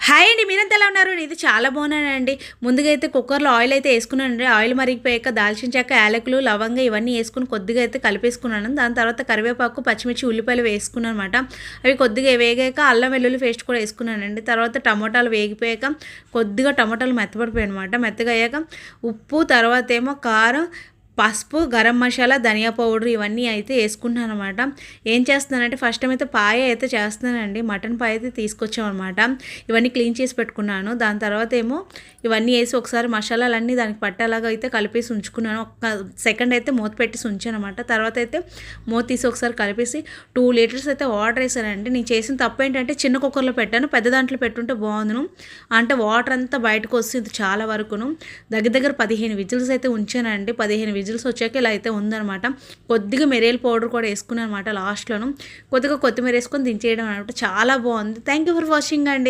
Hi అండి, మీరంతా ఎలా ఉన్నారు? ఇది చాలా బాగున్నానండి. ముందుగా అయితే కుక్కర్లో ఆయిల్ అయితే వేసుకున్నానండి. ఆయిల్ మరిగిపోయాక దాల్చిన చెక్క, యాలకులు, లవంగా ఇవన్నీ వేసుకుని కొద్దిగా అయితే కలిపేసుకున్నాను. దాని తర్వాత కరివేపాకు, పచ్చిమిర్చి, ఉల్లిపాయలు వేసుకున్నాను అనమాట. అవి కొద్దిగా వేగాక అల్లం వెల్లుల్లి పేస్ట్ కూడా వేసుకున్నానండి. తర్వాత టమోటాలు వేగిపోయాక కొద్దిగా టమోటాలు మెత్తపడిపోయాయి అనమాట. మెత్తగా అయ్యాక ఉప్పు, తర్వాత ఏమో కారం, పసుపు, గరం మసాలా, ధనియా పౌడర్ ఇవన్నీ అయితే వేసుకుంటున్నాను అనమాట. ఏం చేస్తున్నానంటే ఫస్ట్ టైం అయితే పాయ అయితే చేస్తున్నానండి. మటన్ పాయ అయితే తీసుకొచ్చామన్నమాట. ఇవన్నీ క్లీన్ చేసి పెట్టుకున్నాను. దాని తర్వాత ఏమో ఇవన్నీ వేసి ఒకసారి మసాలాలన్నీ దానికి పట్టేలాగా అయితే కలిపేసి ఉంచుకున్నాను. ఒక సెకండ్ అయితే మూత పెట్టేసి ఉంచాను అనమాట. తర్వాత అయితే మూత తీసి ఒకసారి కలిపేసి 2 లీటర్స్ అయితే వాటర్ వేసానండి. నేను చేసిన తప్పు ఏంటంటే చిన్న కుక్కర్లో పెట్టాను, పెద్ద దాంట్లో పెట్టుంటే బాగుందును. అంటే వాటర్ అంతా బయటకు వస్తుంది చాలా వరకును. దగ్గర 15 విజిల్స్ అయితే ఉంచానండి. 15 విజిల్స్ వచ్చాక ఇలా అయితే ఉందనమాట. కొద్దిగా మిరియాల పౌడర్ కూడా వేసుకున్నాను అనమాట లాస్ట్లోను. కొద్దిగా కొత్తిమీర వేసుకొని దించేయడం అనమాట. చాలా బాగుంది. థ్యాంక్ యూ ఫర్ వాచింగ్ అండి.